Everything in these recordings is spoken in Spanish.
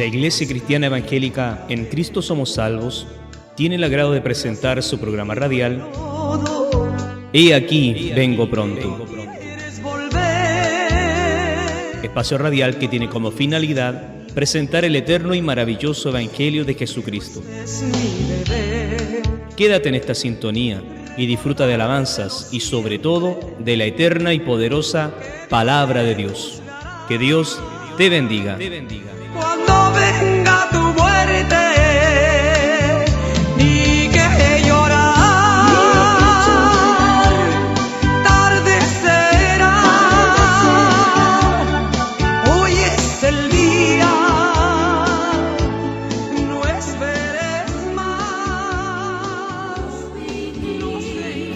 La Iglesia Cristiana Evangélica En Cristo Somos Salvos tiene el agrado de presentar su programa radial He aquí, vengo pronto. Espacio radial que tiene como finalidad presentar el eterno y maravilloso Evangelio de Jesucristo. Quédate en esta sintonía y disfruta de alabanzas y sobre todo de la eterna y poderosa Palabra de Dios. Que Dios te bendiga. Cuando venga tu muerte y que llorar, tarde será. Hoy es el día, no esperes más. No se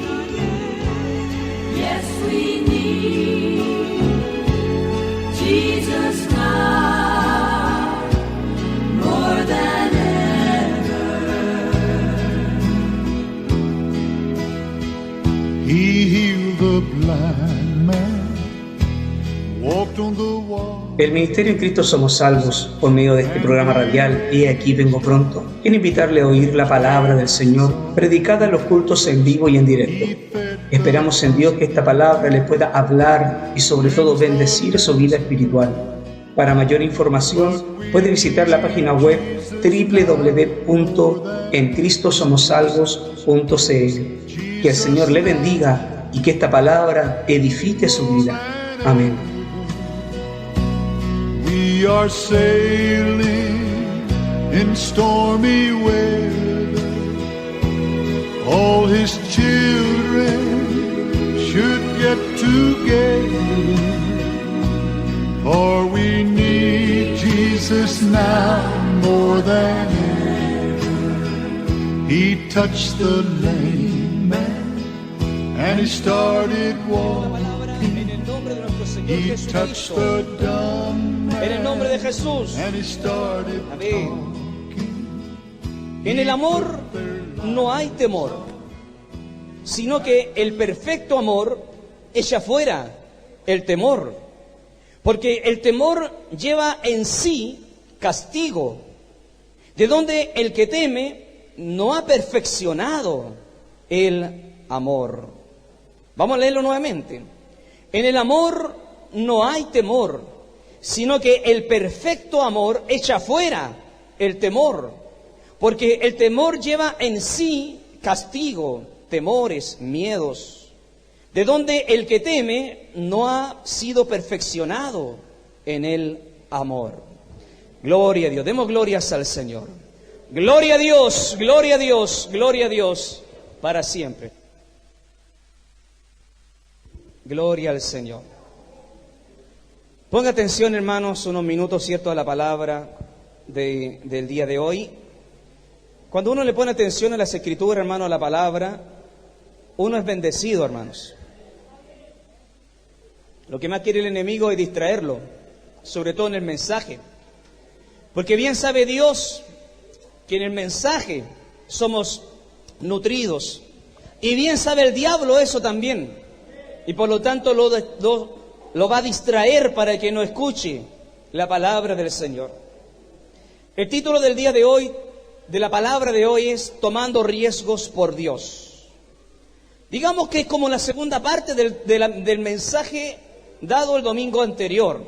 Yes, we need Jesus now more than ever. He healed the blind man, walked on the water. El Ministerio En Cristo Somos Salvos, por medio de este programa radial He aquí vengo pronto, quiere invitarle a oír la palabra del Señor, predicada en los cultos en vivo y en directo. Esperamos en Dios que esta palabra le pueda hablar y sobre todo bendecir su vida espiritual. Para mayor información puede visitar la página web www.encristosomosalvos.cl. Que el Señor le bendiga y que esta palabra edifique su vida. Amén. We are sailing in stormy weather. All His children should get together, for we need Jesus now more than ever. He touched the lame man and he started walking. En el nombre de nuestro Señor He touched Jesucristo. the dumb man En el nombre de Jesús. and he started Amén. talking. En el amor no hay temor, sino que el perfecto amor echa fuera el temor. Porque el temor lleva en sí castigo, de donde el que teme no ha perfeccionado el amor. Vamos a leerlo nuevamente. En el amor no hay temor, sino que el perfecto amor echa fuera el temor. Porque el temor lleva en sí castigo, temores, miedos, de donde el que teme no ha sido perfeccionado en el amor. Gloria a Dios, demos glorias al Señor. Gloria a Dios, gloria a Dios, gloria a Dios, para siempre. Gloria al Señor. Ponga atención, hermanos, unos minutos, ¿cierto?, a la palabra del día de hoy. Cuando uno le pone atención a las Escrituras, hermano, a la palabra, uno es bendecido, hermanos. Lo que más quiere el enemigo es distraerlo, sobre todo en el mensaje. Porque bien sabe Dios que en el mensaje somos nutridos. Y bien sabe el diablo eso también. Y por lo tanto lo va a distraer para que no escuche la palabra del Señor. El título del día de hoy, de la palabra de hoy, es Tomando riesgos por Dios. Digamos que es como la segunda parte del mensaje dado el domingo anterior.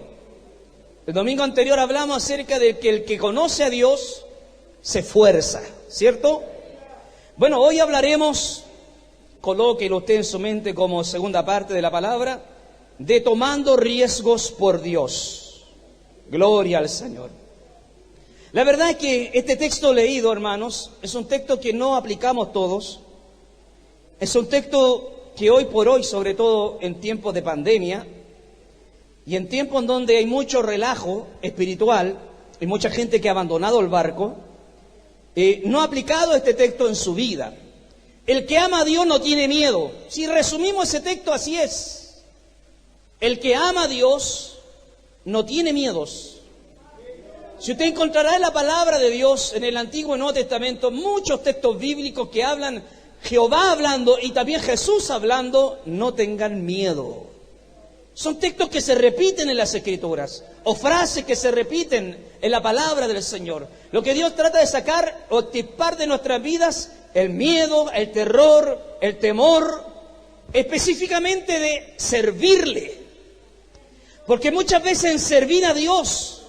El domingo anterior hablamos acerca de que el que conoce a Dios se esfuerza, ¿cierto? Bueno, hoy hablaremos, colóquelo usted en su mente como segunda parte de la palabra, de tomando riesgos por Dios. Gloria al Señor. La verdad es que este texto leído, hermanos, es un texto que no aplicamos todos. Es un texto que hoy por hoy, sobre todo en tiempos de pandemia, y en tiempos en donde hay mucho relajo espiritual, y mucha gente que ha abandonado el barco, no ha aplicado este texto en su vida. El que ama a Dios no tiene miedo. Si resumimos ese texto, así es. El que ama a Dios no tiene miedos. Si usted encontrará en la palabra de Dios, en el Antiguo y Nuevo Testamento, muchos textos bíblicos que hablan, Jehová hablando y también Jesús hablando, no tengan miedo. Son textos que se repiten en las Escrituras, o frases que se repiten en la palabra del Señor. Lo que Dios trata de sacar o extirpar de nuestras vidas, el miedo, el terror, el temor, específicamente de servirle. Porque muchas veces en servir a Dios,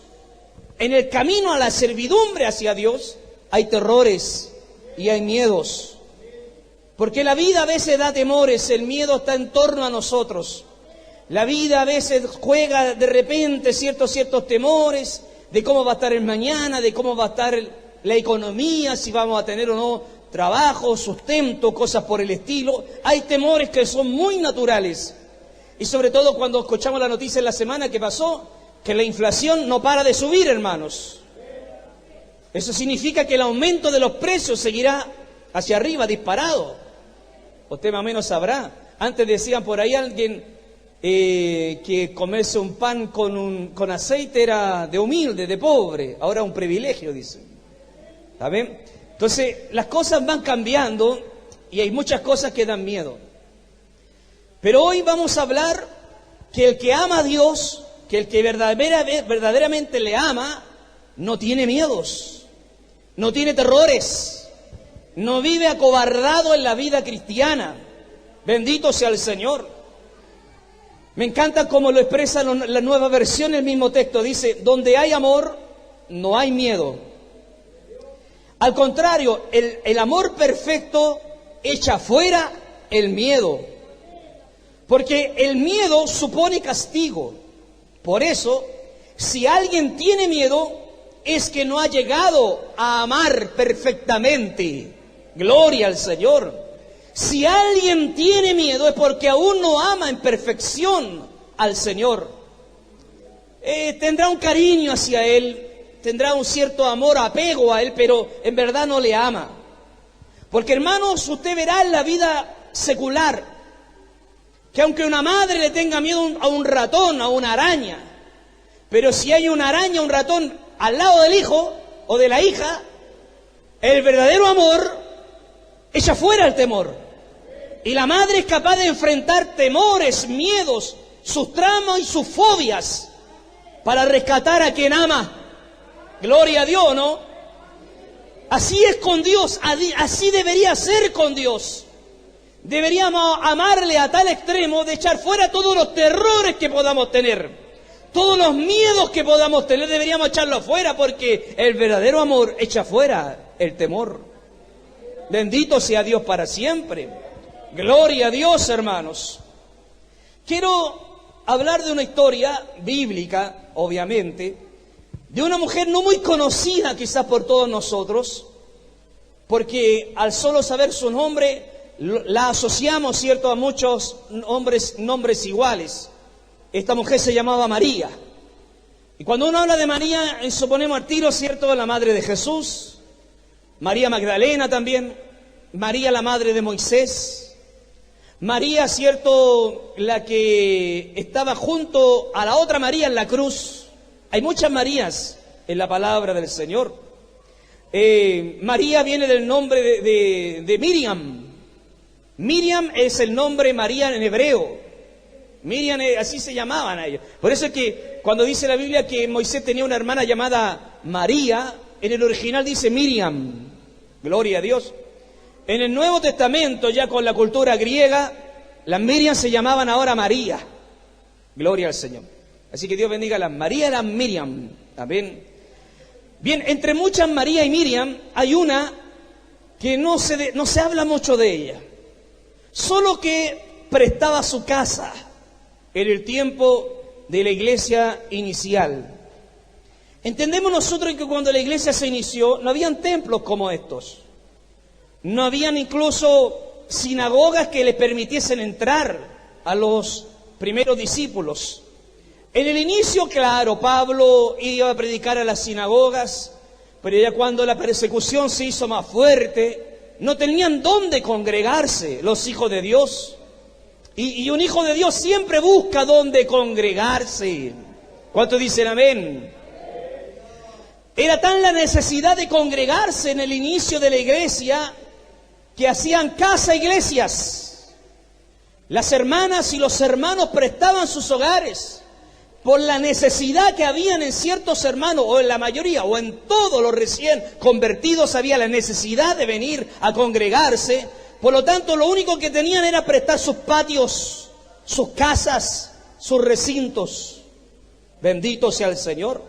en el camino a la servidumbre hacia Dios, hay terrores y hay miedos. Porque la vida a veces da temores, el miedo está en torno a nosotros. La vida a veces juega de repente ciertos temores de cómo va a estar el mañana, de cómo va a estar la economía, si vamos a tener o no trabajo, sustento, cosas por el estilo. Hay temores que son muy naturales. Y sobre todo cuando escuchamos la noticia en la semana que pasó, que la inflación no para de subir, hermanos. Eso significa que el aumento de los precios seguirá hacia arriba, disparado. Usted más o menos sabrá. Antes decían por ahí alguien que comerse un pan con aceite era de humilde, de pobre. Ahora es un privilegio, dicen. ¿Está bien? Entonces, las cosas van cambiando y hay muchas cosas que dan miedo. Pero hoy vamos a hablar que el que ama a Dios, que el que verdaderamente le ama, no tiene miedos, no tiene terrores, no vive acobardado en la vida cristiana. Bendito sea el Señor. Me encanta cómo lo expresa la Nueva Versión, el mismo texto. Dice, donde hay amor, no hay miedo. Al contrario, el amor perfecto echa fuera el miedo. Porque el miedo supone castigo. Por eso, si alguien tiene miedo, es que no ha llegado a amar perfectamente. Gloria al Señor. Si alguien tiene miedo es porque aún no ama en perfección al Señor. Tendrá un cariño hacia Él, tendrá un cierto amor, apego a Él, pero en verdad no le ama. Porque, hermanos, usted verá en la vida secular que aunque una madre le tenga miedo a un ratón, a una araña, pero si hay una araña, un ratón al lado del hijo o de la hija, el verdadero amor echa fuera el temor. Y la madre es capaz de enfrentar temores, miedos, sus traumas y sus fobias para rescatar a quien ama. Gloria a Dios, ¿no? Así es con Dios, así debería ser con Dios. Deberíamos amarle a tal extremo de echar fuera todos los terrores que podamos tener, todos los miedos que podamos tener, deberíamos echarlos fuera, porque el verdadero amor echa fuera el temor. Bendito sea Dios para siempre. Gloria a Dios, hermanos. Quiero hablar de una historia bíblica, obviamente, de una mujer no muy conocida quizás por todos nosotros, porque al solo saber su nombre la asociamos, ¿cierto?, a muchos nombres iguales. Esta mujer se llamaba María. Y cuando uno habla de María, suponemos al tiro, ¿cierto?, la madre de Jesús, María Magdalena también, María la madre de Moisés, María, ¿cierto?, la que estaba junto a la otra María en la cruz. Hay muchas Marías en la palabra del Señor. María viene del nombre de Miriam. Miriam es el nombre María en hebreo. Miriam, así se llamaban a ellos. Por eso es que cuando dice la Biblia que Moisés tenía una hermana llamada María, en el original dice Miriam. Gloria a Dios. En el Nuevo Testamento, ya con la cultura griega, las Miriam se llamaban ahora María. Gloria al Señor. Así que Dios bendiga a las María y las Miriam. Amén. Bien, entre muchas María y Miriam, hay una que no se habla mucho de ella. Solo que prestaba su casa en el tiempo de la iglesia inicial. Entendemos nosotros que cuando la iglesia se inició, no habían templos como estos. No habían incluso sinagogas que les permitiesen entrar a los primeros discípulos. En el inicio, claro, Pablo iba a predicar a las sinagogas, pero ya cuando la persecución se hizo más fuerte, no tenían dónde congregarse los hijos de Dios. Y un hijo de Dios siempre busca dónde congregarse. ¿Cuántos dicen amén? Era tan la necesidad de congregarse en el inicio de la iglesia que hacían casa iglesias. Las hermanas y los hermanos prestaban sus hogares por la necesidad que habían en ciertos hermanos, o en la mayoría, o en todos los recién convertidos, había la necesidad de venir a congregarse. Por lo tanto, lo único que tenían era prestar sus patios, sus casas, sus recintos. Bendito sea el Señor.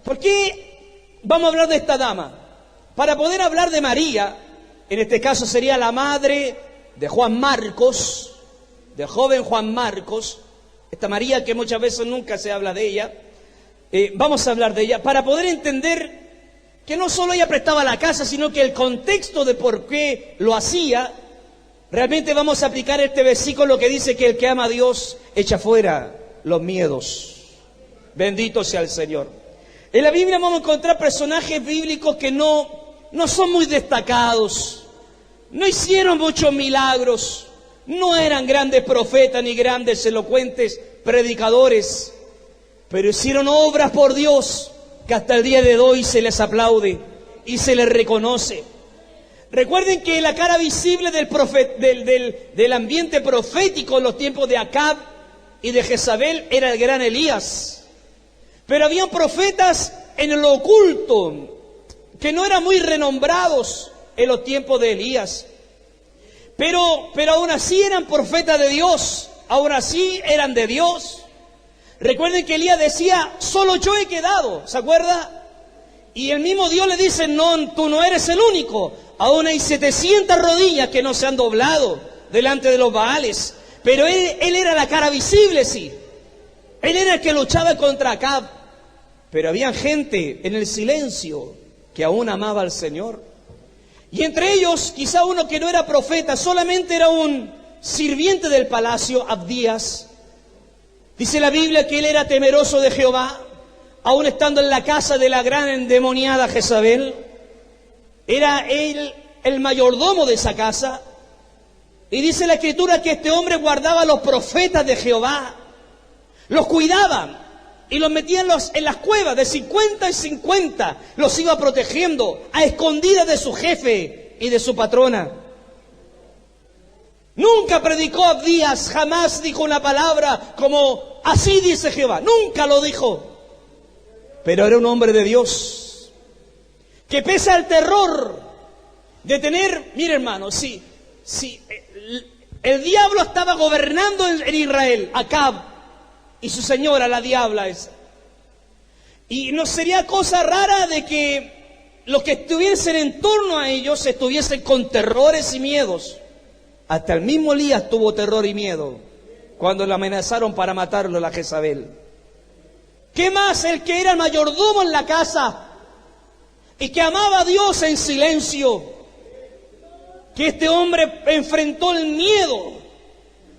¿Por qué vamos a hablar de esta dama? Para poder hablar de María, en este caso sería la madre de Juan Marcos, del joven Juan Marcos, esta María que muchas veces nunca se habla de ella. Vamos a hablar de ella para poder entender que no solo ella prestaba la casa, sino que el contexto de por qué lo hacía. Realmente vamos a aplicar este versículo que dice que el que ama a Dios echa fuera los miedos. Bendito sea el Señor. En la Biblia vamos a encontrar personajes bíblicos que no son muy destacados, no hicieron muchos milagros, no eran grandes profetas ni grandes elocuentes predicadores, pero hicieron obras por Dios que hasta el día de hoy se les aplaude y se les reconoce. Recuerden que la cara visible del ambiente profético en los tiempos de Acab y de Jezabel era el gran Elías. Pero habían profetas en lo oculto que no eran muy renombrados en los tiempos de Elías. Pero aún así eran profetas de Dios, aún así eran de Dios. Recuerden que Elías decía, solo yo he quedado, ¿se acuerda? Y el mismo Dios le dice, no, tú no eres el único. Aún hay 700 rodillas que no se han doblado delante de los Baales. Pero él era la cara visible, sí. Él era el que luchaba contra Acab. Pero había gente en el silencio que aún amaba al Señor. Y entre ellos, quizá uno que no era profeta, solamente era un sirviente del palacio, Abdías. Dice la Biblia que él era temeroso de Jehová, aún estando en la casa de la gran endemoniada Jezabel. Era él el mayordomo de esa casa. Y dice la Escritura que este hombre guardaba a los profetas de Jehová, los cuidaba y los metía en las cuevas de 50 en 50, los iba protegiendo a escondidas de su jefe y de su patrona. Nunca predicó Abdías, jamás dijo una palabra como así dice Jehová, nunca lo dijo. Pero era un hombre de Dios, que pese al terror de tener, mire hermano, si el diablo estaba gobernando en Israel, Acab y su señora, la diabla esa. Y no sería cosa rara de que los que estuviesen en torno a ellos estuviesen con terrores y miedos. Hasta el mismo Elías tuvo terror y miedo cuando le amenazaron para matarlo la Jezabel. ¿Qué más el que era el mayordomo en la casa y que amaba a Dios en silencio? Que este hombre enfrentó el miedo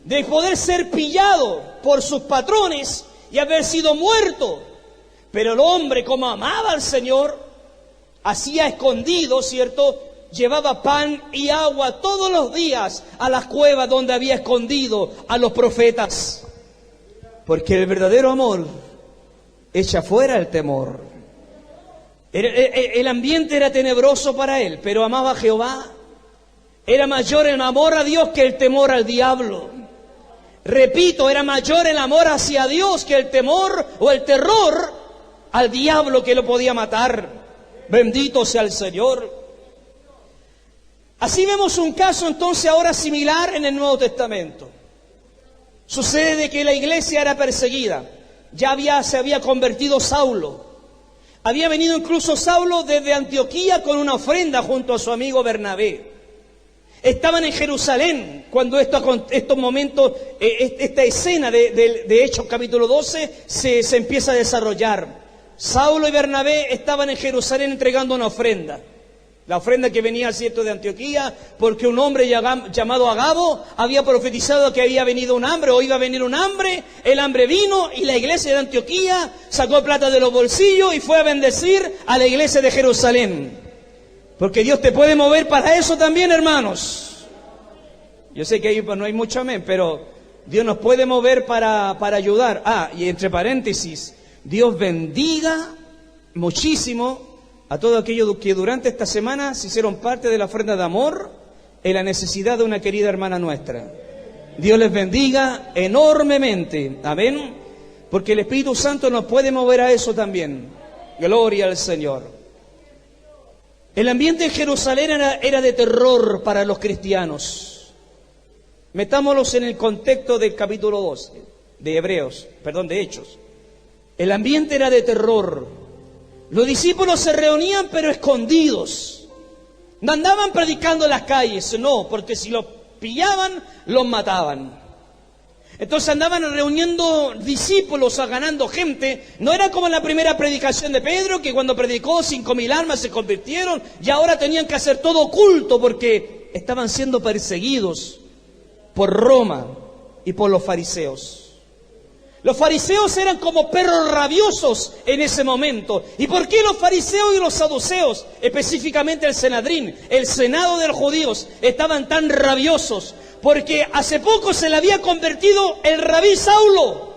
de poder ser pillado por sus patrones y haber sido muerto. Pero el hombre, como amaba al Señor, hacía escondido, ¿cierto? Llevaba pan y agua todos los días a las cuevas donde había escondido a los profetas. Porque el verdadero amor echa fuera el temor. El ambiente era tenebroso para él, pero amaba a Jehová. Era mayor el amor a Dios que el temor al diablo. Repito, era mayor el amor hacia Dios que el temor o el terror al diablo que lo podía matar. Bendito sea el Señor. Así vemos un caso entonces ahora similar en el Nuevo Testamento. Sucede que la iglesia era perseguida. Se había convertido Saulo. Había venido incluso Saulo desde Antioquía con una ofrenda junto a su amigo Bernabé. Estaban en Jerusalén cuando estos momentos, esta escena de Hechos capítulo 12 se empieza a desarrollar. Saulo y Bernabé estaban en Jerusalén entregando una ofrenda. La ofrenda que venía, cierto, de Antioquía, porque un hombre llamado Agabo había profetizado que había venido un hambre, o iba a venir un hambre. El hambre vino y la iglesia de Antioquía sacó plata de los bolsillos y fue a bendecir a la iglesia de Jerusalén. Porque Dios te puede mover para eso también, hermanos. Yo sé que ahí no hay mucho amén, pero Dios nos puede mover para ayudar. Y entre paréntesis, Dios bendiga muchísimo a todos aquellos que durante esta semana se hicieron parte de la ofrenda de amor en la necesidad de una querida hermana nuestra. Dios les bendiga enormemente. Amén. Porque el Espíritu Santo nos puede mover a eso también. Gloria al Señor. El ambiente en Jerusalén era de terror para los cristianos. Metámoslos en el contexto del capítulo 12 de Hechos. El ambiente era de terror. Los discípulos se reunían pero escondidos. No andaban predicando en las calles, no, porque si los pillaban, los mataban. Entonces andaban reuniendo discípulos, ganando gente. No era como en la primera predicación de Pedro, que cuando predicó 5.000 almas se convirtieron y ahora tenían que hacer todo oculto porque estaban siendo perseguidos por Roma y por los fariseos. Los fariseos eran como perros rabiosos en ese momento. ¿Y por qué los fariseos y los saduceos, específicamente el Sanedrín, el Senado de los judíos, estaban tan rabiosos? Porque hace poco se le había convertido el rabí Saulo.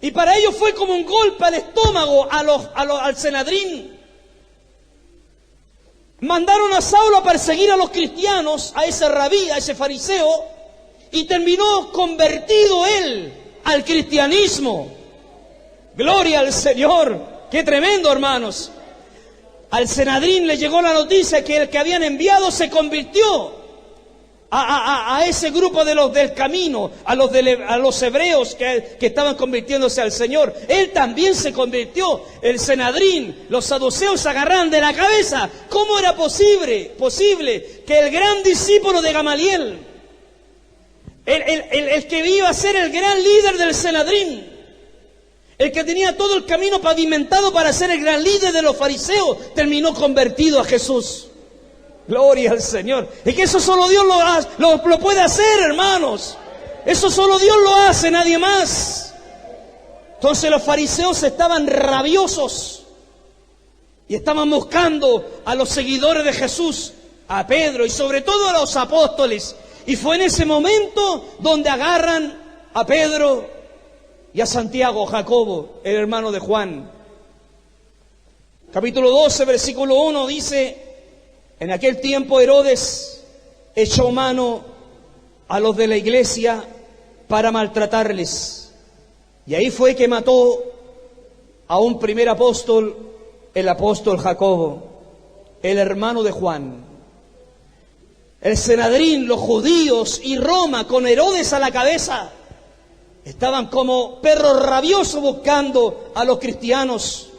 Y para ellos fue como un golpe al estómago al Sanedrín. Mandaron a Saulo a perseguir a los cristianos, a ese rabí, a ese fariseo, y terminó convertido él al cristianismo. Gloria al Señor. ¡Qué tremendo, hermanos! Al Sanedrín le llegó la noticia que el que habían enviado se convirtió a ese grupo de los del camino, a los hebreos que estaban convirtiéndose al Señor. Él también se convirtió. El Sanedrín, los saduceos se agarraron de la cabeza. ¿Cómo era posible que el gran discípulo de Gamaliel, el que iba a ser el gran líder del Sanedrín, el que tenía todo el camino pavimentado para ser el gran líder de los fariseos, terminó convertido a Jesús? Gloria al Señor. Y que eso solo Dios lo puede hacer, hermanos. Eso solo Dios lo hace, nadie más. Entonces los fariseos estaban rabiosos y estaban buscando a los seguidores de Jesús, a Pedro y sobre todo a los apóstoles. Y fue en ese momento donde agarran a Pedro y a Santiago, Jacobo, el hermano de Juan. Capítulo 12, versículo 1 dice: en aquel tiempo Herodes echó mano a los de la iglesia para maltratarles. Y ahí fue que mató a un primer apóstol, el apóstol Jacobo, el hermano de Juan. El Sanedrín, los judíos y Roma, con Herodes a la cabeza, estaban como perros rabiosos buscando a los cristianos.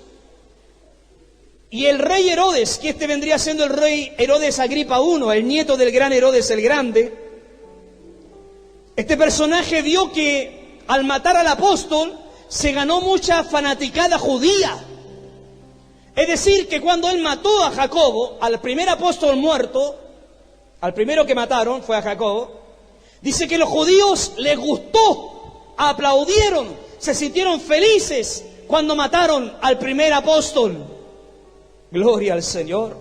Y el rey Herodes, que este vendría siendo el rey Herodes Agripa I, el nieto del gran Herodes el Grande, este personaje vio que al matar al apóstol se ganó mucha fanaticada judía. Es decir, que cuando él mató a Jacobo, al primer apóstol muerto, al primero que mataron fue a Jacobo, dice que los judíos les gustó, aplaudieron, se sintieron felices cuando mataron al primer apóstol. Gloria al Señor.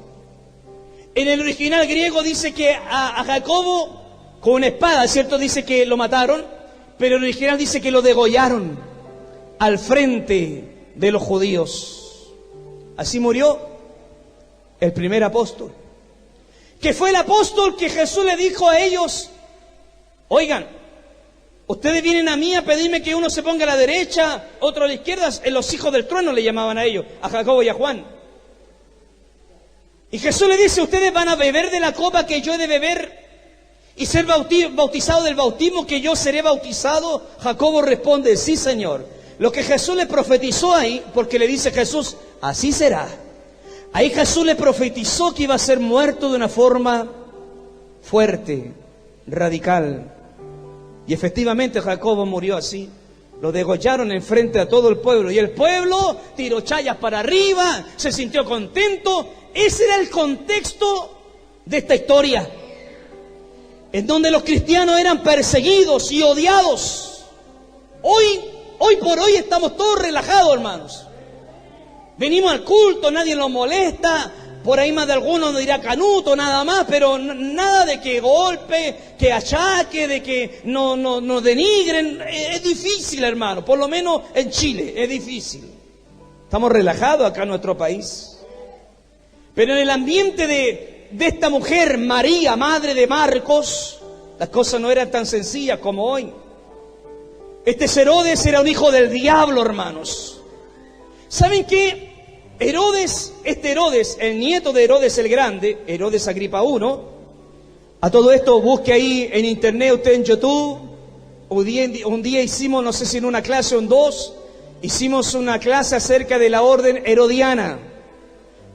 En el original griego dice que a Jacobo con una espada, ¿cierto? Dice que lo mataron, pero en el original dice que lo degollaron al frente de los judíos. Así murió el primer apóstol, que fue el apóstol que Jesús le dijo a ellos: oigan, ustedes vienen a mí a pedirme que uno se ponga a la derecha, otro a la izquierda. Los hijos del trueno le llamaban a ellos, a Jacobo y a Juan. Y Jesús le dice: ustedes van a beber de la copa que yo he de beber y ser bautizado del bautismo que yo seré bautizado. Jacobo responde: sí, Señor. Lo que Jesús le profetizó ahí, porque le dice Jesús: así será. Ahí Jesús le profetizó que iba a ser muerto de una forma fuerte, radical. Y efectivamente Jacobo murió así. Lo degollaron enfrente a todo el pueblo. Y el pueblo tiró chayas para arriba, se sintió contento. Ese era el contexto de esta historia, en donde los cristianos eran perseguidos y odiados. Hoy por hoy estamos todos relajados, hermanos. Venimos al culto, nadie nos molesta. Por ahí más de alguno nos dirá canuto, nada más, pero nada de que golpe, que achaque, de que no denigren. Es difícil, hermano, por lo menos en Chile, es difícil. Estamos relajados acá en nuestro país. Pero en el ambiente de esta mujer, María, madre de Marcos, las cosas no eran tan sencillas como hoy. Este Herodes era un hijo del diablo, hermanos. ¿Saben qué? Herodes, el nieto de Herodes el Grande, Herodes Agripa I, a todo esto busque ahí en internet, usted en YouTube. Un día hicimos, no sé si en una clase o en dos, hicimos una clase acerca de la orden herodiana.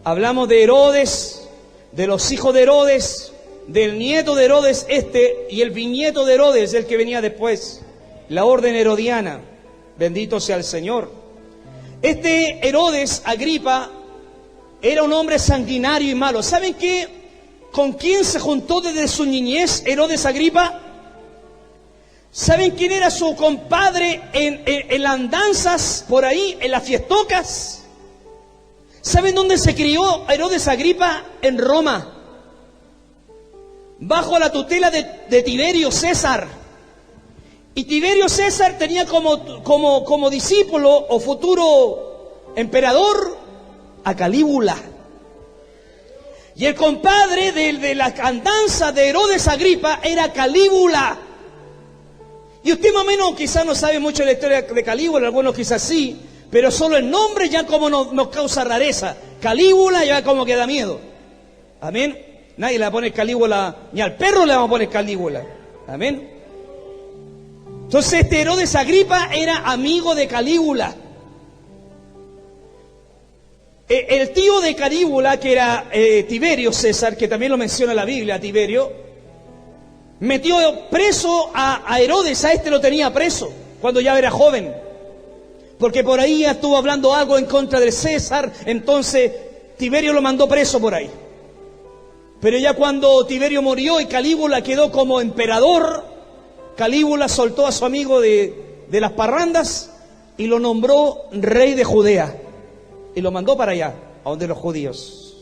Hablamos de Herodes, de los hijos de Herodes, del nieto de Herodes y el bisnieto de Herodes, el que venía después. La orden herodiana, bendito sea el Señor. Este Herodes Agripa era un hombre sanguinario y malo. ¿Saben qué? ¿Con quién se juntó desde su niñez Herodes Agripa? ¿Saben quién era su compadre en las andanzas por ahí, en las fiestocas? ¿Saben dónde se crió Herodes Agripa? En Roma, bajo la tutela de Tiberio César. Y Tiberio César tenía como discípulo o futuro emperador a Calígula. Y el compadre de la andanza de Herodes Agripa era Calígula. Y usted más o menos quizás no sabe mucho de la historia de Calígula, algunos quizás sí, pero solo el nombre ya como nos causa rareza. Calígula ya como que da miedo. Amén. Nadie le va a poner Calígula, ni al perro le va a poner Calígula. Amén. Entonces este Herodes Agripa era amigo de Calígula. El tío de Calígula, que era Tiberio César, que también lo menciona la Biblia, Tiberio, metió preso a Herodes, a este lo tenía preso, cuando ya era joven. Porque por ahí estuvo hablando algo en contra de César, entonces Tiberio lo mandó preso por ahí. Pero ya cuando Tiberio murió y Calígula quedó como emperador, Calígula soltó a su amigo de las parrandas y lo nombró rey de Judea. Y lo mandó para allá, a donde los judíos.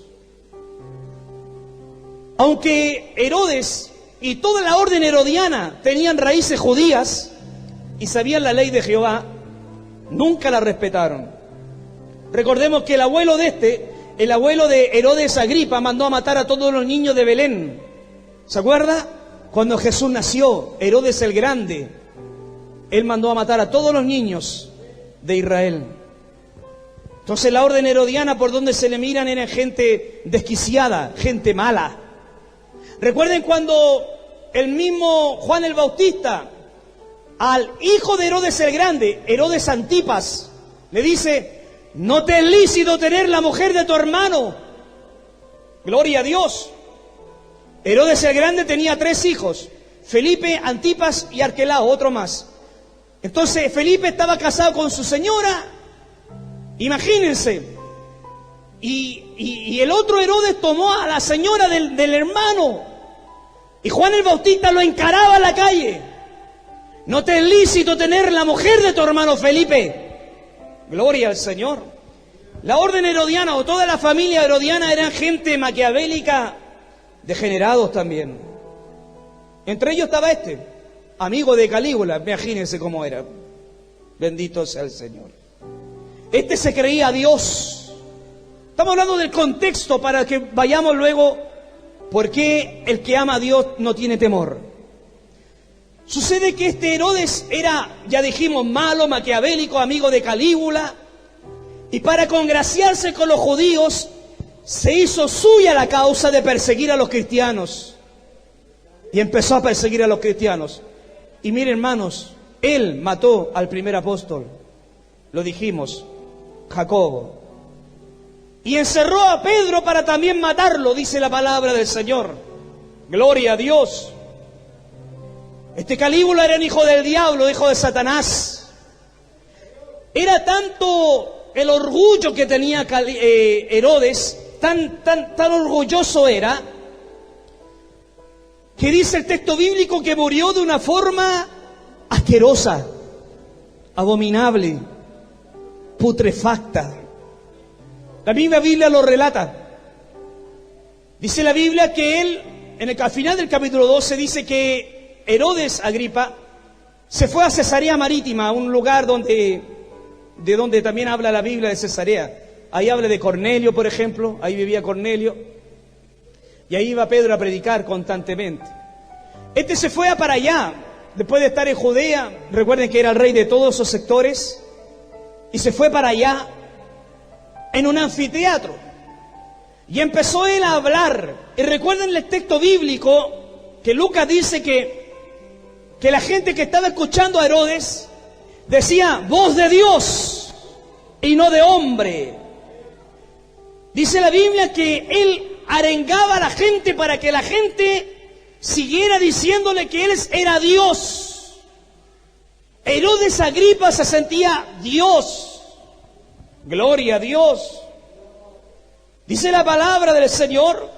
Aunque Herodes y toda la orden herodiana tenían raíces judías y sabían la ley de Jehová, nunca la respetaron. Recordemos que el abuelo de Herodes Agripa mandó a matar a todos los niños de Belén. ¿Se acuerda? Cuando Jesús nació, Herodes el Grande, él mandó a matar a todos los niños de Israel. Entonces la orden herodiana, por donde se le miran, era gente desquiciada, gente mala. Recuerden cuando el mismo Juan el Bautista, al hijo de Herodes el Grande, Herodes Antipas, le dice: no te es lícito tener la mujer de tu hermano. Gloria a Dios. Herodes el Grande tenía 3 hijos: Felipe, Antipas y Arquelao, otro más. Entonces Felipe estaba casado con su señora, imagínense. Y el otro Herodes tomó a la señora del hermano. Y Juan el Bautista lo encaraba a la calle: no te es lícito tener la mujer de tu hermano Felipe. Gloria al Señor. La orden herodiana o toda la familia herodiana eran gente maquiavélica, degenerados también. Entre ellos estaba amigo de Calígula, imagínense cómo era. Bendito sea el Señor. Se creía Dios. Estamos hablando del contexto para que vayamos luego por qué el que ama a Dios no tiene temor. Sucede que Herodes era, ya dijimos, malo, maquiavélico, amigo de Calígula, y para congraciarse con los judíos se hizo suya la causa de perseguir a los cristianos. Y empezó a perseguir a los cristianos. Y miren, hermanos, él mató al primer apóstol, lo dijimos, Jacobo. Y encerró a Pedro para también matarlo, dice la palabra del Señor. Gloria a Dios. Calígula era un hijo del diablo, hijo de Satanás. Era tanto el orgullo que tenía Herodes, tan orgulloso era, que dice el texto bíblico que murió de una forma asquerosa, abominable, putrefacta. La misma Biblia lo relata. Dice la Biblia que él, al final del capítulo 12, dice que Herodes Agripa se fue a Cesarea Marítima, un lugar de donde también habla la Biblia de Cesarea. Ahí habla de Cornelio, por ejemplo, ahí vivía Cornelio. Y ahí iba Pedro a predicar constantemente. Este se fue para allá, después de estar en Judea. Recuerden que era el rey de todos esos sectores. Y se fue para allá, en un anfiteatro. Y empezó él a hablar. Y recuerden el texto bíblico que Lucas dice que la gente que estaba escuchando a Herodes decía, voz de Dios y no de hombre. Dice la Biblia que él arengaba a la gente para que la gente siguiera diciéndole que él era Dios. Herodes Agripa se sentía Dios. Gloria a Dios. Dice la palabra del Señor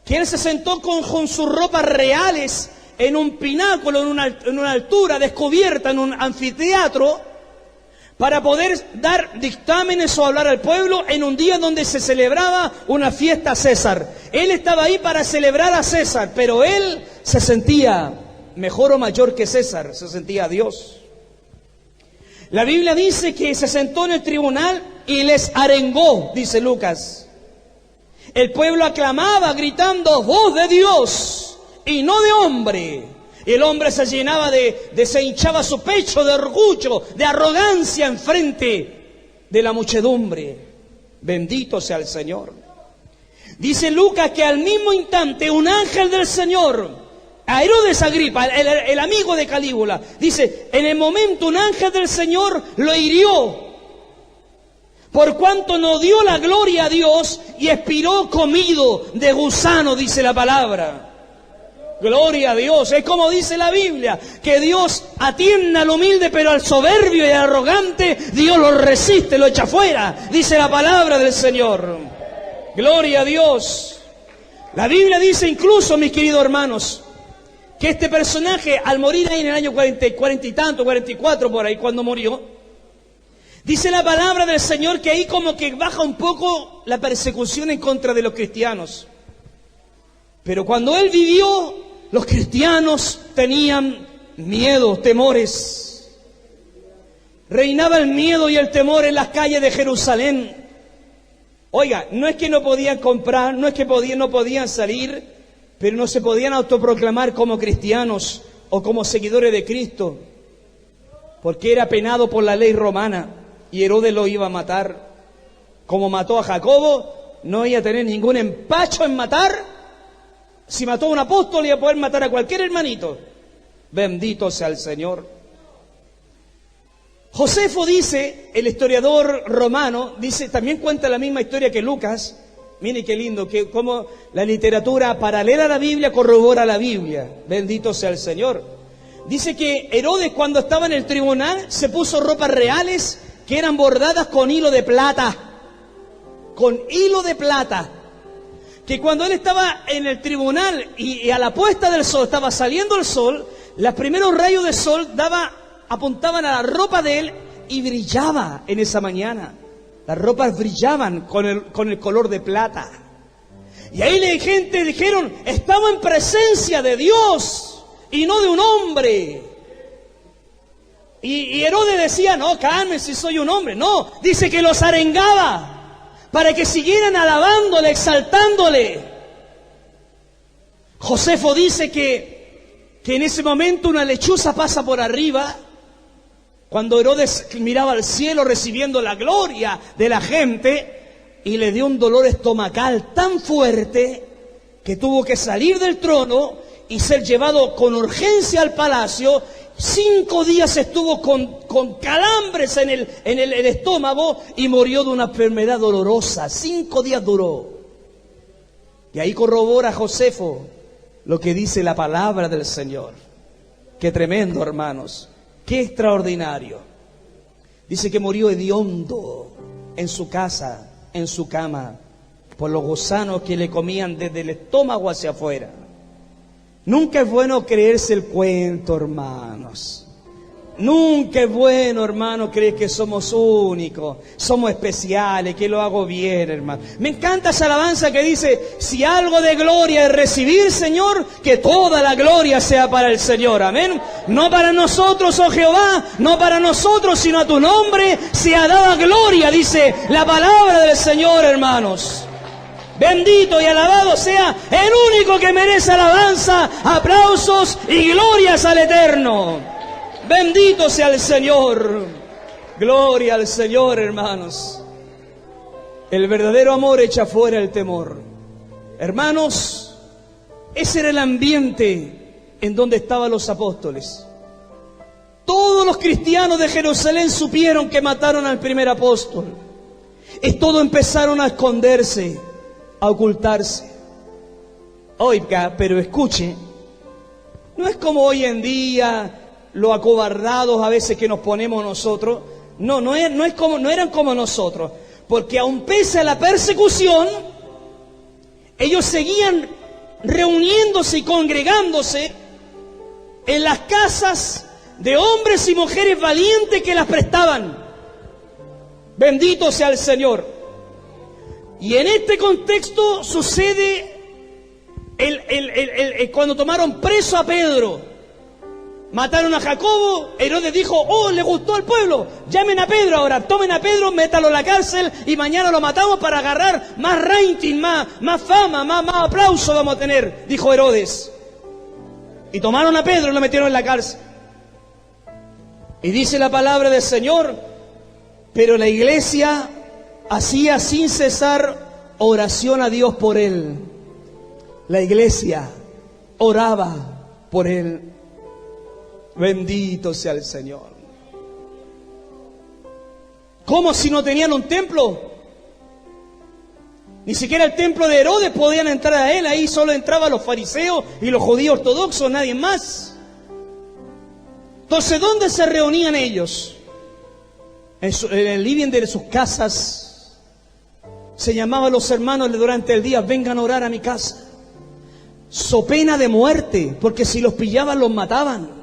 que él se sentó con sus ropas reales en un pináculo, en una altura descubierta, en un anfiteatro, para poder dar dictámenes o hablar al pueblo en un día donde se celebraba una fiesta a César. Él estaba ahí para celebrar a César, pero él se sentía mejor o mayor que César, se sentía Dios. La Biblia dice que se sentó en el tribunal y les arengó, dice Lucas. El pueblo aclamaba gritando, voz de Dios y no de hombre. El hombre se llenaba se hinchaba su pecho de orgullo, de arrogancia en frente de la muchedumbre. Bendito sea el Señor. Dice Lucas que al mismo instante un ángel del Señor, a Herodes Agripa, el amigo de Calígula, dice, en el momento un ángel del Señor lo hirió, por cuanto no dio la gloria a Dios y expiró comido de gusano, dice la palabra. Gloria a Dios. Es como dice la Biblia, que Dios atiende al humilde, pero al soberbio y arrogante Dios lo resiste, lo echa fuera, dice la palabra del Señor. Gloria a Dios. La Biblia dice incluso, mis queridos hermanos, que este personaje, al morir ahí en el año 40 y tanto, 44 por ahí, cuando murió, dice la palabra del Señor que ahí como que baja un poco la persecución en contra de los cristianos. Pero cuando él vivió, los cristianos tenían miedo, temores. Reinaba el miedo y el temor en las calles de Jerusalén. Oiga, no es que no podían comprar, no es que no podían salir, pero no se podían autoproclamar como cristianos o como seguidores de Cristo, porque era penado por la ley romana y Herodes lo iba a matar. Como mató a Jacobo, no iba a tener ningún empacho en matar. Si mató a un apóstol, iba a poder matar a cualquier hermanito. Bendito sea el Señor. Josefo dice, el historiador romano, dice, también cuenta la misma historia que Lucas. Mire qué lindo, que como la literatura paralela a la Biblia corrobora la Biblia. Bendito sea el Señor. Dice que Herodes, cuando estaba en el tribunal, se puso ropas reales que eran bordadas con hilo de plata. Con hilo de plata. Que cuando él estaba en el tribunal y a la puesta del sol, estaba saliendo el sol, los primeros rayos de sol apuntaban a la ropa de él y brillaba en esa mañana. Las ropas brillaban con el color de plata. Y ahí la gente dijeron, estamos en presencia de Dios y no de un hombre. Y Herodes decía, no, cálmense, si soy un hombre. No, dice que los arengaba para que siguieran alabándole, exaltándole. Josefo dice que en ese momento una lechuza pasa por arriba, cuando Herodes miraba al cielo recibiendo la gloria de la gente, y le dio un dolor estomacal tan fuerte que tuvo que salir del trono y ser llevado con urgencia al palacio. 5 días estuvo con calambres en el estómago y murió de una enfermedad dolorosa. 5 días duró. Y ahí corrobora Josefo lo que dice la palabra del Señor. Qué tremendo, hermanos. Qué extraordinario. Dice que murió hediondo en su casa, en su cama, por los gusanos que le comían desde el estómago hacia afuera. Nunca es bueno creerse el cuento, hermanos. Nunca es bueno, hermano, creer que somos únicos, somos especiales, que lo hago bien, hermano. Me encanta esa alabanza que dice, si algo de gloria es recibir, Señor, que toda la gloria sea para el Señor, amén. No para nosotros, oh Jehová, no para nosotros, sino a tu nombre sea dada gloria, dice la palabra del Señor, hermanos. Bendito y alabado sea el único que merece alabanza, aplausos y glorias al Eterno. Bendito sea el Señor. Gloria al Señor, hermanos. El verdadero amor echa fuera el temor. Hermanos, ese era el ambiente en donde estaban los apóstoles. Todos los cristianos de Jerusalén supieron que mataron al primer apóstol. Y todos empezaron a esconderse, a ocultarse. Oiga, pero escuche, no es como hoy en día, lo acobardados a veces que nos ponemos nosotros. No eran como nosotros. Porque aun pese a la persecución, ellos seguían reuniéndose y congregándose en las casas de hombres y mujeres valientes que las prestaban. Bendito sea el Señor. Y en este contexto sucede cuando tomaron preso a Pedro. Mataron a Jacobo, Herodes dijo, oh, le gustó al pueblo, llamen a Pedro ahora, tomen a Pedro, métalo en la cárcel y mañana lo matamos para agarrar más rating, más fama, más aplauso vamos a tener, dijo Herodes. Y tomaron a Pedro y lo metieron en la cárcel. Y dice la palabra del Señor, pero la iglesia hacía sin cesar oración a Dios por él. La iglesia oraba por él. Bendito sea el Señor. ¿Cómo si no tenían un templo? Ni siquiera el templo de Herodes podían entrar a él. Ahí solo entraban los fariseos y los judíos ortodoxos, nadie más. Entonces, ¿dónde se reunían ellos? En el living de sus casas. Se llamaban los hermanos durante el día, vengan a orar a mi casa. So pena de muerte, porque si los pillaban los mataban.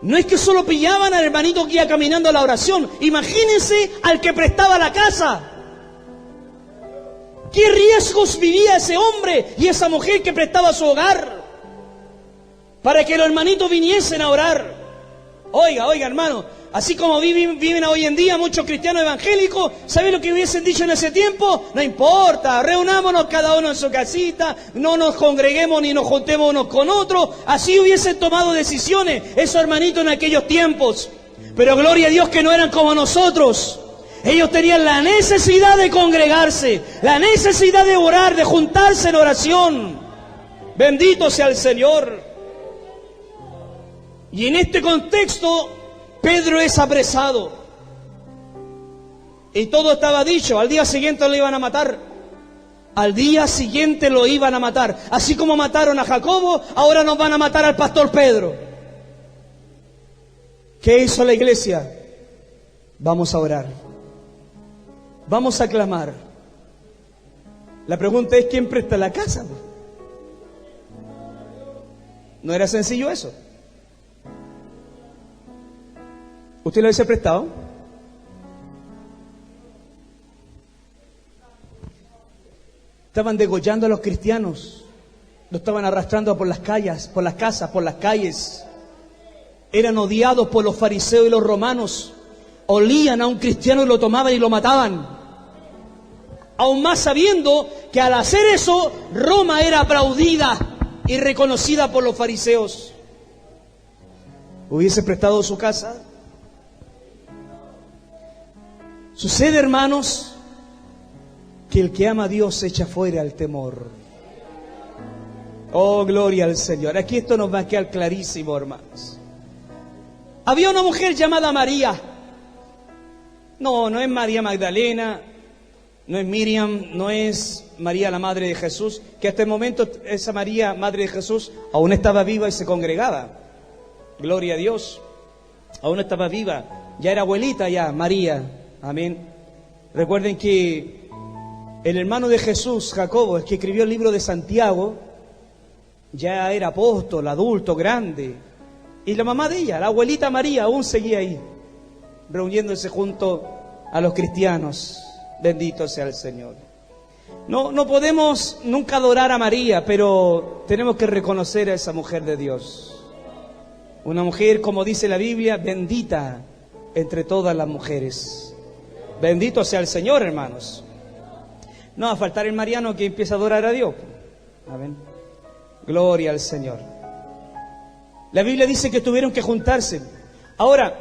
No es que solo pillaban al hermanito que iba caminando a la oración. Imagínense al que prestaba la casa. ¿Qué riesgos vivía ese hombre y esa mujer que prestaba su hogar para que los hermanitos viniesen a orar? Oiga, hermano, así como viven hoy en día muchos cristianos evangélicos, ¿saben lo que hubiesen dicho en ese tiempo? No importa, reunámonos cada uno en su casita, no nos congreguemos ni nos juntemos unos con otros. Así hubiesen tomado decisiones esos hermanitos en aquellos tiempos. Pero gloria a Dios que no eran como nosotros. Ellos tenían la necesidad de congregarse, la necesidad de orar, de juntarse en oración. Bendito sea el Señor. Y en este contexto, Pedro es apresado. Y todo estaba dicho, al día siguiente lo iban a matar. Al día siguiente lo iban a matar. Así como mataron a Jacobo, ahora nos van a matar al pastor Pedro. ¿Qué hizo la iglesia? Vamos a orar. Vamos a clamar. La pregunta es, ¿quién presta la casa? ¿No era sencillo eso? ¿Usted lo hubiese prestado? Estaban degollando a los cristianos. Lo estaban arrastrando por las calles, por las casas, por las calles. Eran odiados por los fariseos y los romanos. Olían a un cristiano y lo tomaban y lo mataban. Aún más sabiendo que al hacer eso, Roma era aplaudida y reconocida por los fariseos. ¿Hubiese prestado su casa? Sucede, hermanos, que el que ama a Dios echa fuera el temor. Oh, gloria al Señor. Aquí esto nos va a quedar clarísimo, hermanos. Había una mujer llamada María. No es María Magdalena, no es Miriam, no es María la madre de Jesús, que hasta el momento esa María, madre de Jesús, aún estaba viva y se congregaba. Gloria a Dios. Aún estaba viva. Ya era abuelita ya, María. Amén. Recuerden que el hermano de Jesús, Jacobo, el que escribió el libro de Santiago, ya era apóstol, adulto, grande. Y la mamá de ella, la abuelita María, aún seguía ahí, reuniéndose junto a los cristianos. Bendito sea el Señor. No podemos nunca adorar a María, pero tenemos que reconocer a esa mujer de Dios. Una mujer, como dice la Biblia, bendita entre todas las mujeres. Bendito sea el Señor, hermanos. No va a faltar el mariano que empieza a adorar a Dios. Amén. Gloria al Señor. La Biblia dice que tuvieron que juntarse. Ahora,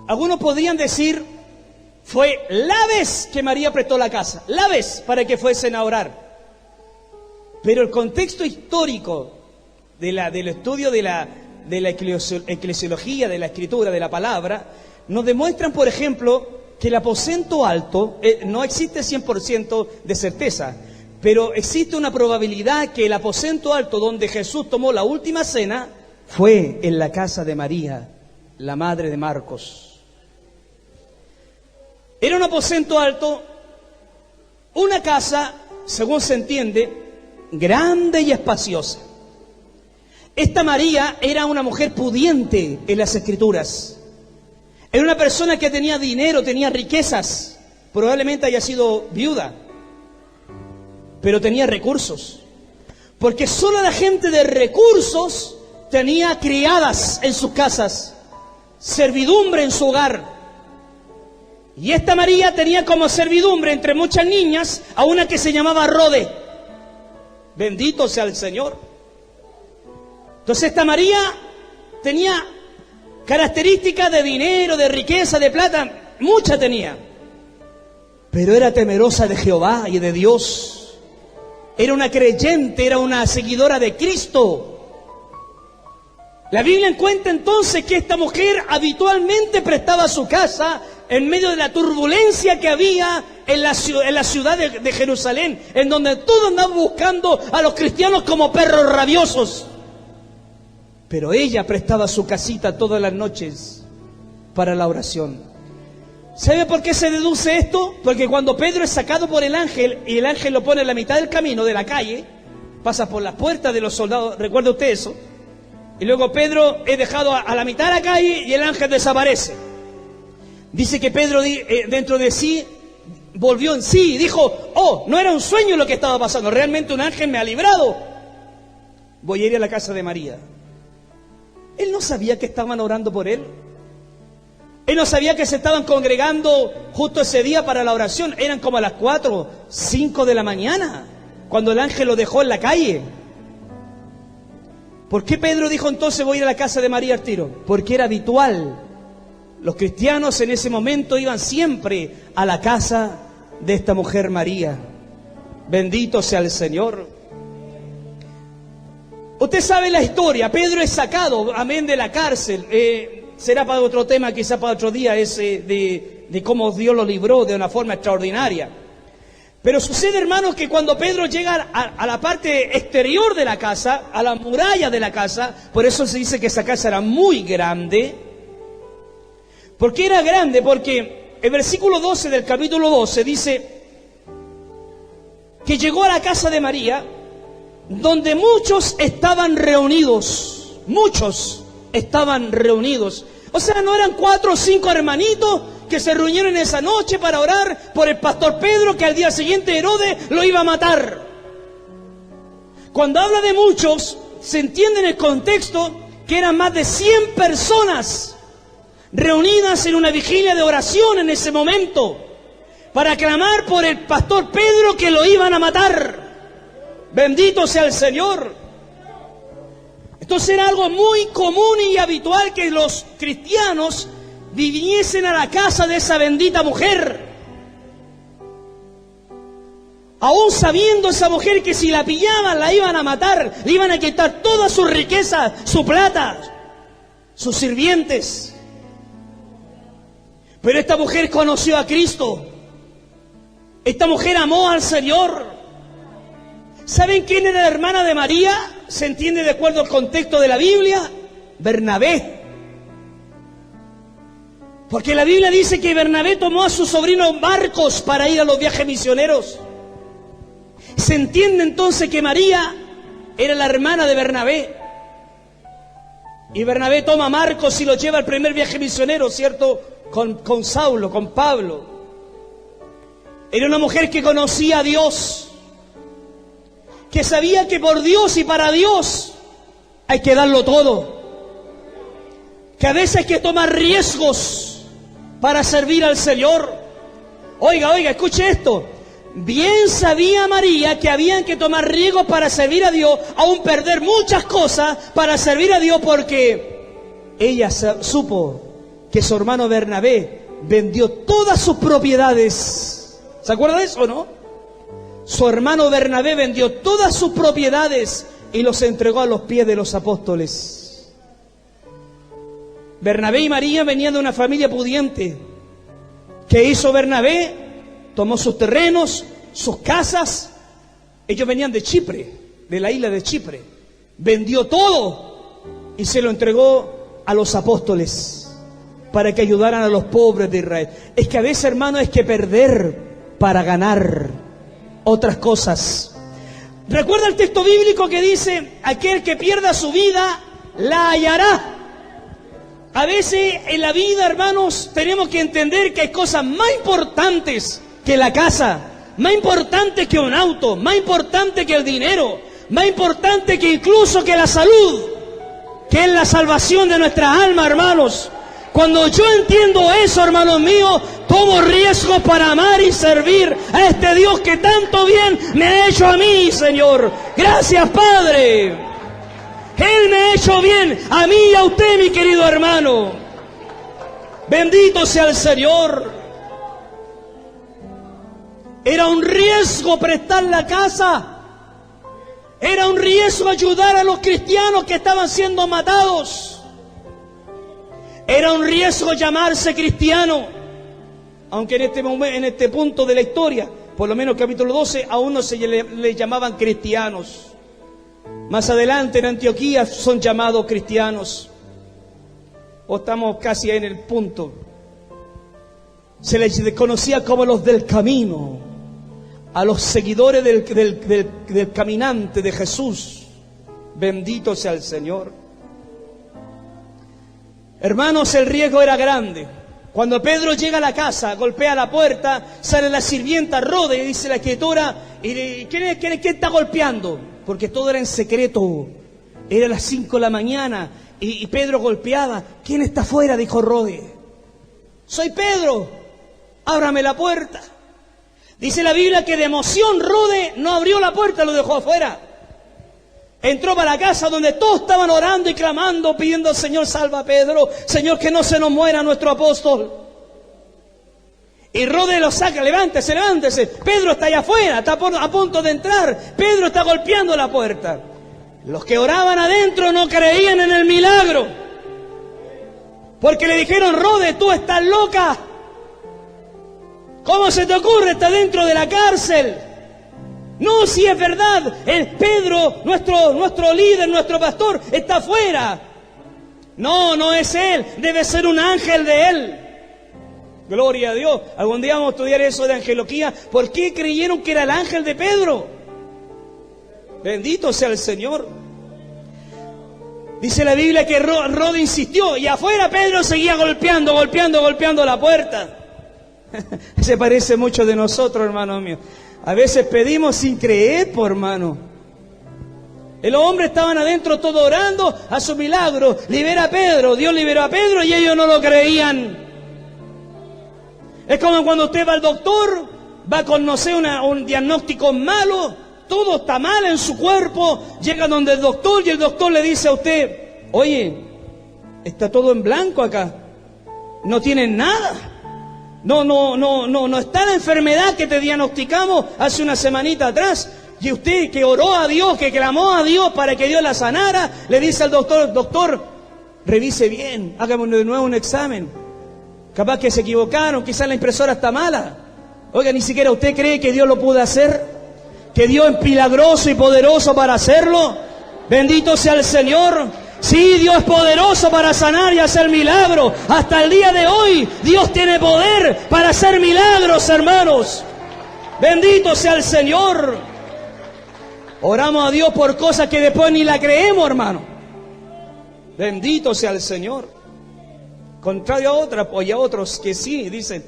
algunos podrían decir, fue la vez que María prestó la casa, la vez para que fuesen a orar. Pero el contexto histórico del estudio de la eclesiología, de la escritura, de la palabra, nos demuestran, por ejemplo, que el aposento alto, no existe 100% de certeza, pero existe una probabilidad que el aposento alto donde Jesús tomó la última cena fue en la casa de María, la madre de Marcos. Era un aposento alto, una casa, según se entiende, grande y espaciosa. Esta María era una mujer pudiente en las Escrituras. Era una persona que tenía dinero, tenía riquezas. Probablemente haya sido viuda, pero tenía recursos. Porque solo la gente de recursos tenía criadas en sus casas, servidumbre en su hogar. Y esta María tenía como servidumbre entre muchas niñas a una que se llamaba Rode. Bendito sea el Señor. Entonces esta María tenía características de dinero, de riqueza, de plata, mucha tenía. Pero era temerosa de Jehová y de Dios. Era una creyente, era una seguidora de Cristo. La Biblia cuenta entonces que esta mujer habitualmente prestaba su casa en medio de la turbulencia que había en la ciudad de Jerusalén, en donde todos andaban buscando a los cristianos como perros rabiosos. Pero ella prestaba su casita todas las noches para la oración. ¿Sabe por qué se deduce esto? Porque cuando Pedro es sacado por el ángel, y el ángel lo pone en la mitad del camino, de la calle, pasa por las puertas de los soldados, ¿recuerda usted eso? Y luego Pedro es dejado a la mitad de la calle y el ángel desaparece. Dice que Pedro dentro de sí volvió en sí y dijo, oh, no era un sueño lo que estaba pasando, realmente un ángel me ha librado. Voy a ir a la casa de María. Él no sabía que estaban orando por él. Él no sabía que se estaban congregando justo ese día para la oración. Eran como a las 4, 5 de la mañana, cuando el ángel lo dejó en la calle. ¿Por qué Pedro dijo entonces voy a ir a la casa de María al tiro? Porque era habitual. Los cristianos en ese momento iban siempre a la casa de esta mujer María. Bendito sea el Señor. Usted sabe la historia. Pedro es sacado, amén, de la cárcel. Será para otro tema, quizá para otro día, ese de cómo Dios lo libró de una forma extraordinaria. Pero sucede, hermanos, que cuando Pedro llega a la parte exterior de la casa, a la muralla de la casa, por eso se dice que esa casa era muy grande. ¿Por qué era grande? Porque el versículo 12 del capítulo 12 dice que llegó a la casa de María, donde muchos estaban reunidos. Muchos estaban reunidos. O sea, no eran 4 o 5 hermanitos que se reunieron esa noche para orar por el pastor Pedro, que al día siguiente Herodes lo iba a matar. Cuando habla de muchos, se entiende en el contexto que eran más de 100 personas reunidas en una vigilia de oración en ese momento, para clamar por el pastor Pedro que lo iban a matar. Bendito sea el Señor. Entonces era algo muy común y habitual que los cristianos viniesen a la casa de esa bendita mujer, aún sabiendo esa mujer que si la pillaban la iban a matar, le iban a quitar toda su riqueza, su plata, sus sirvientes. Pero esta mujer conoció a Cristo. Esta mujer amó al Señor. ¿Saben quién era la hermana de María? ¿Se entiende de acuerdo al contexto de la Biblia? Bernabé. Porque la Biblia dice que Bernabé tomó a su sobrino Marcos para ir a los viajes misioneros. Se entiende entonces que María era la hermana de Bernabé. Y Bernabé toma a Marcos y lo lleva al primer viaje misionero, ¿cierto? Con Saulo, con Pablo. Era una mujer que conocía a Dios, que sabía que por Dios y para Dios hay que darlo todo, que a veces hay que tomar riesgos para servir al Señor. Oiga, escuche esto. bien sabía María que habían que tomar riesgos para servir a Dios, aún perder muchas cosas para servir a Dios, porque ella supo que su hermano Bernabé vendió todas sus propiedades. ¿Se acuerda de eso o no? Su hermano Bernabé vendió todas sus propiedades y los entregó a los pies de los apóstoles. Bernabé y María venían de una familia pudiente. ¿Qué hizo Bernabé? Tomó sus terrenos, sus casas. Ellos venían de Chipre, de la isla de Chipre. Vendió todo y se lo entregó a los apóstoles para que ayudaran a los pobres de Israel. Es que a veces, hermano, hay que perder para ganar otras cosas. Recuerda el texto bíblico que dice: aquel que pierda su vida, la hallará. A veces en la vida, hermanos, tenemos que entender que hay cosas más importantes que la casa, más importantes que un auto, más importante que el dinero, más importante que incluso que la salud, que es la salvación de nuestra alma, hermanos. Cuando yo entiendo eso, hermanos míos, tomo riesgo para amar y servir a este Dios que tanto bien me ha hecho a mí, Señor. Gracias, Padre. Él me ha hecho bien a mí y a usted, mi querido hermano. Bendito sea el Señor. Era un riesgo prestar la casa. Era un riesgo ayudar a los cristianos que estaban siendo matados. Era un riesgo llamarse cristiano. Aunque en este punto de la historia, por lo menos capítulo 12, aún no se le llamaban cristianos. Más adelante en Antioquía son llamados cristianos. O estamos casi en el punto. Se les conocía como los del camino, a los seguidores del caminante de Jesús. Bendito sea el Señor. Hermanos, el riesgo era grande. Cuando Pedro llega a la casa, golpea la puerta, sale la sirvienta Rode, y dice la escritura, y ¿quién está golpeando? Porque todo era en secreto. Era las 5 de la mañana y Pedro golpeaba. ¿Quién está afuera?, dijo Rode. Soy Pedro, ábrame la puerta. Dice la Biblia que de emoción Rode no abrió la puerta, lo dejó afuera. Entró para la casa donde todos estaban orando y clamando, pidiendo al Señor: salva a Pedro, Señor, que no se nos muera nuestro apóstol. Y Rode lo saca: levántese, levántese. Pedro está allá afuera, está a punto de entrar. Pedro está golpeando la puerta. Los que oraban adentro no creían en el milagro, porque le dijeron: Rode, tú estás loca. ¿Cómo se te ocurre estar dentro de la cárcel? No, si es verdad, el Pedro, nuestro líder, nuestro pastor, está afuera. No, no es él, debe ser un ángel de él. Gloria a Dios. Algún día vamos a estudiar eso de angelología. ¿Por qué creyeron que era el ángel de Pedro? Bendito sea el Señor. Dice la Biblia que Rode insistió y afuera Pedro seguía golpeando la puerta. Se parece mucho de nosotros, hermanos míos. A veces pedimos sin creer, por hermano. Los hombres estaban adentro todos orando a su milagro. Libera a Pedro. Dios liberó a Pedro y ellos no lo creían. Es como cuando usted va al doctor, va con, no sé, un diagnóstico malo, todo está mal en su cuerpo, llega donde el doctor y el doctor le dice a usted: oye, está todo en blanco acá, no tienes nada. No está la enfermedad que te diagnosticamos hace una semanita atrás. Y usted, que oró a Dios, que clamó a Dios para que Dios la sanara, le dice al doctor: doctor, revise bien, hágame de nuevo un examen. Capaz que se equivocaron, quizás la impresora está mala. Oiga, ni siquiera usted cree que Dios lo pudo hacer, que Dios es milagroso y poderoso para hacerlo. Bendito sea el Señor. Sí, Dios es poderoso para sanar y hacer milagros. Hasta el día de hoy, Dios tiene poder para hacer milagros, hermanos. Bendito sea el Señor. Oramos a Dios por cosas que después ni la creemos, hermano. Bendito sea el Señor. Contrario a otras, y a otros que sí, dicen: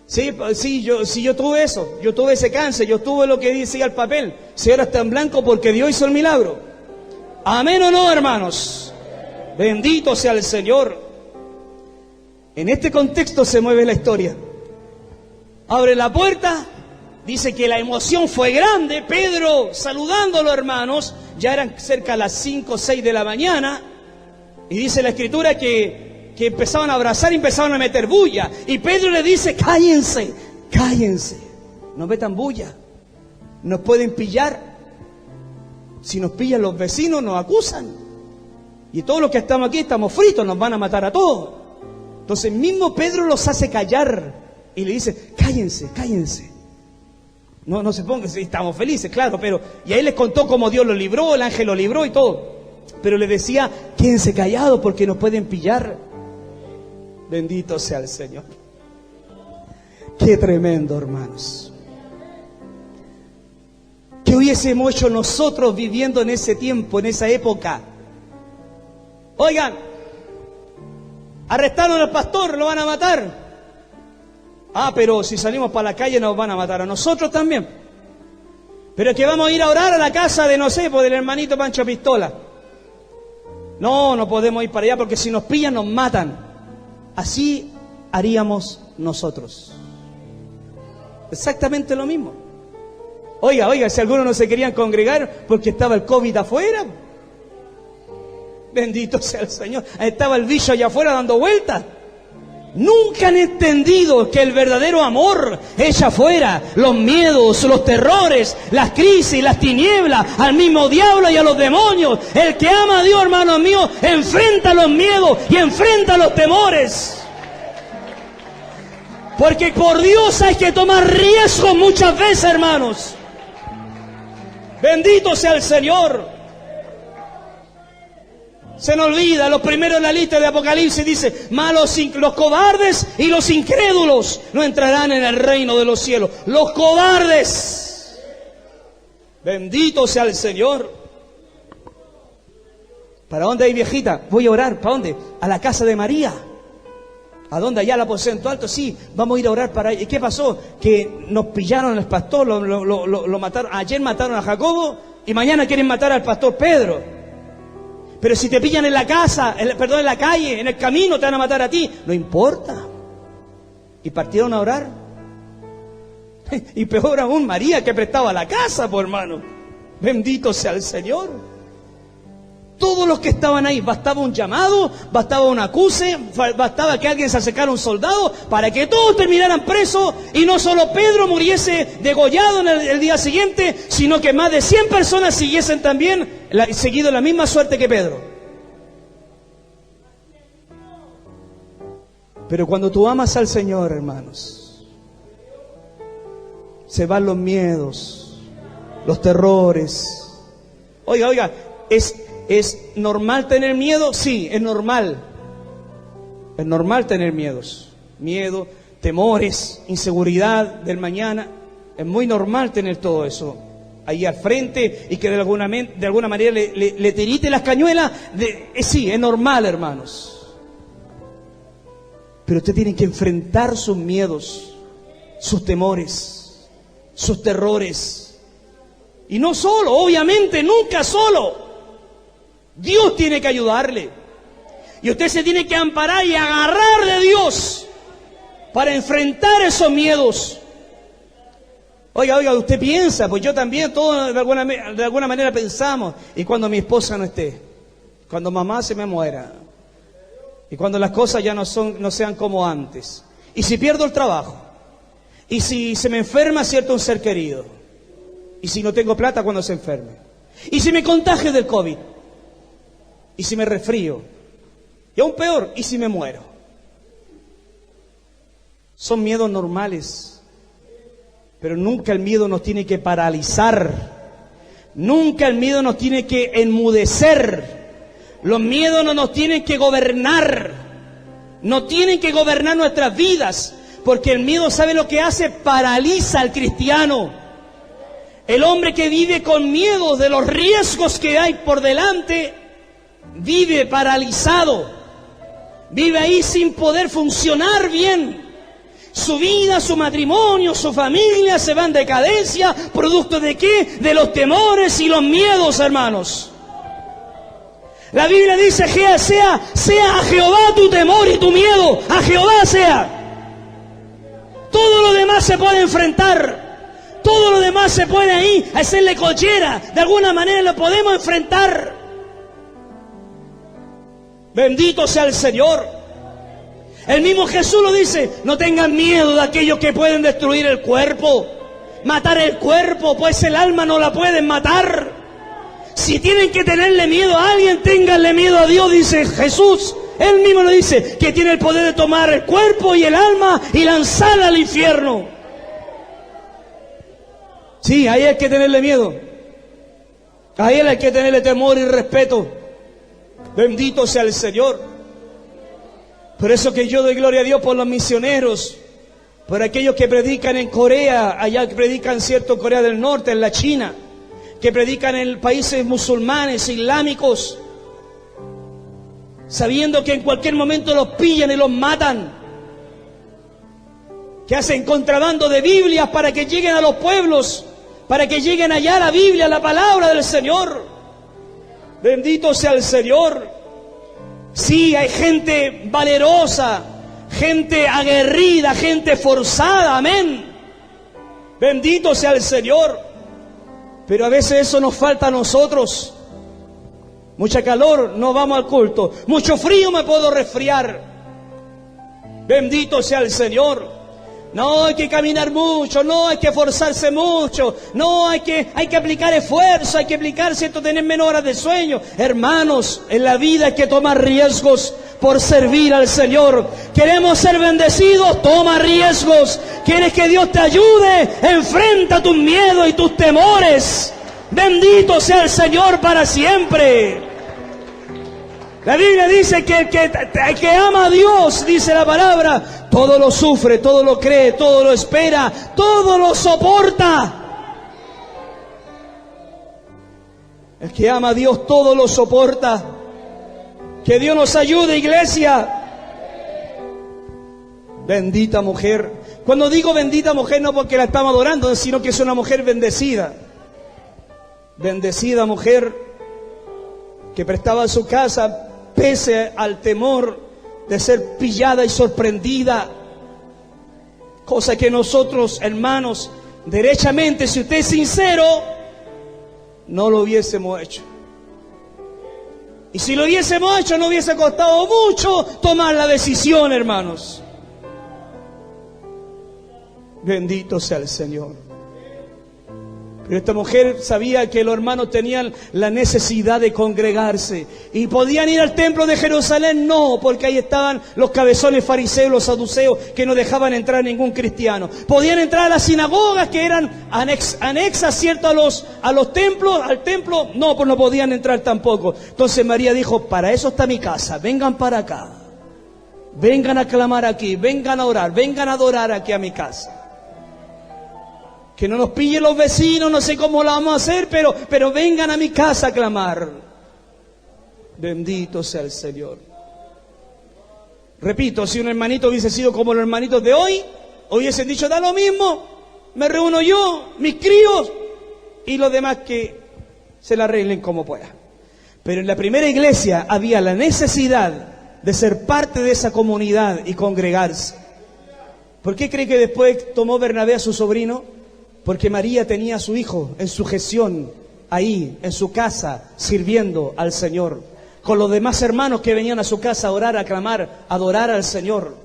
sí, yo tuve eso, yo tuve ese cáncer, yo tuve lo que decía el papel. Si ahora está en blanco porque Dios hizo el milagro. Amén o no, hermanos. Bendito sea el Señor. En este contexto se mueve la historia. Abre la puerta Dice que la emoción fue grande. Pedro saludando a los hermanos, ya eran cerca de las 5 o 6 de la mañana. Y dice la Escritura que empezaban a abrazar y empezaban a meter bulla. Y Pedro le dice, cállense, cállense. No metan bulla. Nos pueden pillar. Si nos pillan los vecinos nos acusan. Y todos los que estamos aquí estamos fritos, nos van a matar a todos. Entonces mismo Pedro los hace callar. Y le dice, cállense, cállense. No se pongan, estamos felices, claro, pero... Y ahí les contó cómo Dios lo libró, el ángel lo libró y todo. Pero le decía, quédense callados porque nos pueden pillar. Bendito sea el Señor. Qué tremendo, hermanos. ¿Qué hubiésemos hecho nosotros viviendo en ese tiempo, en esa época? Oigan, arrestaron al pastor, lo van a matar. Ah, pero si salimos para la calle nos van a matar a nosotros también. Pero es que vamos a ir a orar a la casa de, no sé, pues del hermanito Pancho Pistola. No podemos ir para allá porque si nos pillan nos matan. Así haríamos nosotros. Exactamente lo mismo. Oiga, si algunos no se querían congregar porque estaba el COVID afuera. Bendito sea el Señor. Estaba el bicho allá afuera dando vueltas. Nunca han entendido que el verdadero amor echa fuera los miedos, los terrores, las crisis, las tinieblas, al mismo diablo y a los demonios. El que ama a Dios, hermanos míos, enfrenta los miedos y enfrenta los temores. Porque por Dios hay que tomar riesgos muchas veces, hermanos. Bendito sea el Señor. Se nos olvida, los primeros en la lista de Apocalipsis dice, malos los cobardes y los incrédulos no entrarán en el reino de los cielos. Los cobardes. Bendito sea el Señor. ¿Para dónde hay, viejita? Voy a orar. ¿Para dónde? A la casa de María. ¿A dónde? Allá la aposento alto. Sí, vamos a ir a orar para ella. ¿Y qué pasó? Que nos pillaron al pastor, lo mataron. Ayer mataron a Jacobo y mañana quieren matar al pastor Pedro. Pero si te pillan en la casa, en la calle, en el camino, te van a matar a ti. No importa. Y partieron a orar. Y peor aún, María, que prestaba la casa, por hermano. Bendito sea el Señor. Todos los que estaban ahí, bastaba un llamado, bastaba un acuse, bastaba que alguien se acercara a un soldado para que todos terminaran presos y no solo Pedro muriese degollado en el día siguiente, sino que más de 100 personas siguiesen también seguido la misma suerte que Pedro. Pero cuando tú amas al Señor, hermanos, se van los miedos, los terrores. Oiga, ¿es normal tener miedo? Sí, es normal. Es normal tener miedos. Miedo, temores, inseguridad del mañana. Es muy normal tener todo eso ahí al frente y que de alguna manera le tirite las cañuelas. Sí, es normal, hermanos. Pero usted tiene que enfrentar sus miedos, sus temores, sus terrores. Y no solo, obviamente, nunca solo. Dios tiene que ayudarle. Y usted se tiene que amparar y agarrar de Dios para enfrentar esos miedos. Oiga, usted piensa, pues yo también, todos de alguna manera pensamos. Y cuando mi esposa no esté, cuando mamá se me muera, y cuando las cosas ya no sean como antes, y si pierdo el trabajo, y si se me enferma cierto un ser querido, y si no tengo plata cuando se enferme, y si me contagio del COVID, y si me resfrío, y aún peor, y si me muero. Son miedos normales. Pero nunca el miedo nos tiene que paralizar. Nunca el miedo nos tiene que enmudecer. Los miedos no nos tienen que gobernar. No tienen que gobernar nuestras vidas. Porque el miedo, ¿sabe lo que hace? Paraliza al cristiano. El hombre que vive con miedo de los riesgos que hay por delante, vive paralizado. Vive ahí sin poder funcionar bien. Su vida, su matrimonio, su familia se va en decadencia. ¿Producto de qué? De los temores y los miedos, hermanos. La Biblia dice, sea a Jehová tu temor y tu miedo. A Jehová sea. Todo lo demás se puede enfrentar. Todo lo demás se puede ahí hacerle collera. De alguna manera lo podemos enfrentar. Bendito sea el Señor. El mismo Jesús lo dice: no tengan miedo de aquellos que pueden destruir el cuerpo, matar el cuerpo, pues el alma no la pueden matar. Si tienen que tenerle miedo a alguien, ténganle miedo a Dios, dice Jesús. Él mismo lo dice, que tiene el poder de tomar el cuerpo y el alma y lanzarla al infierno. Sí, ahí hay que tenerle miedo. A Él hay que tenerle temor y respeto. Bendito sea el Señor. Por eso que yo doy gloria a Dios por los misioneros, por aquellos que predican en Corea, allá que predican, cierto, en Corea del Norte, en la China, que predican en países musulmanes, islámicos, sabiendo que en cualquier momento los pillan y los matan, que hacen contrabando de Biblias para que lleguen a los pueblos, para que lleguen allá la Biblia, la palabra del Señor. Bendito sea el Señor. Sí, hay gente valerosa, gente aguerrida, gente forzada, amén. Bendito sea el Señor. Pero a veces eso nos falta a nosotros. Mucha calor, no vamos al culto. Mucho frío, me puedo resfriar. Bendito sea el Señor. No hay que caminar mucho, no hay que forzarse mucho, no hay que aplicar esfuerzo, hay que aplicar, cierto, tener menos horas de sueño. Hermanos, en la vida hay que tomar riesgos por servir al Señor. ¿Queremos ser bendecidos? Toma riesgos. ¿Quieres que Dios te ayude? Enfrenta tus miedos y tus temores. Bendito sea el Señor para siempre. La Biblia dice que el que ama a Dios, dice la palabra, todo lo sufre, todo lo cree, todo lo espera, todo lo soporta. El que ama a Dios todo lo soporta. Que Dios nos ayude, iglesia. Bendita mujer. Cuando digo bendita mujer, no porque la estamos adorando, sino que es una mujer bendecida. Bendecida mujer que prestaba su casa pese al temor de ser pillada y sorprendida. Cosa que nosotros, hermanos, derechamente, si usted es sincero, no lo hubiésemos hecho. Y si lo hubiésemos hecho, no hubiese costado mucho tomar la decisión, hermanos. Bendito sea el Señor. Pero esta mujer sabía que los hermanos tenían la necesidad de congregarse. ¿Y podían ir al templo de Jerusalén? No, porque ahí estaban los cabezones fariseos, los saduceos, que no dejaban entrar a ningún cristiano. ¿Podían entrar a las sinagogas que eran anexas, cierto, a los templos? ¿Al templo? No, pues no podían entrar tampoco. Entonces María dijo, para eso está mi casa, vengan para acá. Vengan a clamar aquí, vengan a orar, vengan a adorar aquí a mi casa. Que no nos pillen los vecinos, no sé cómo lo vamos a hacer, pero vengan a mi casa a clamar. Bendito sea el Señor. Repito, si un hermanito hubiese sido como los hermanitos de hoy, hubiesen dicho, da lo mismo, me reúno yo, mis críos, y los demás que se la arreglen como puedan. Pero en la primera iglesia había la necesidad de ser parte de esa comunidad y congregarse. ¿Por qué cree que después tomó Bernabé a su sobrino? Porque María tenía a su hijo en sujeción, ahí, en su casa, sirviendo al Señor, con los demás hermanos que venían a su casa a orar, a clamar, a adorar al Señor.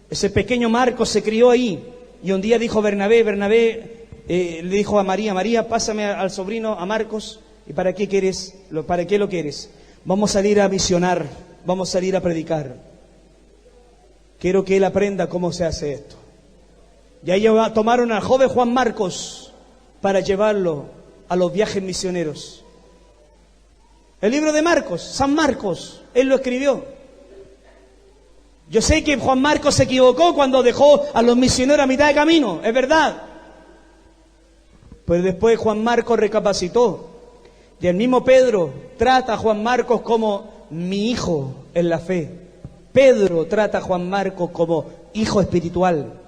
Ese pequeño Marcos se crió ahí, y un día dijo Bernabé, le dijo a María, María, pásame al sobrino, a Marcos, ¿y para qué quieres? ¿Para qué lo quieres? Vamos a salir a misionar, vamos a salir a predicar. Quiero que él aprenda cómo se hace esto. Y ahí tomaron al joven Juan Marcos para llevarlo a los viajes misioneros. El libro de Marcos, San Marcos, él lo escribió. Yo sé que Juan Marcos se equivocó cuando dejó a los misioneros a mitad de camino, es verdad. Pero después Juan Marcos recapacitó. Y el mismo Pedro trata a Juan Marcos como mi hijo en la fe. Pedro trata a Juan Marcos como hijo espiritual.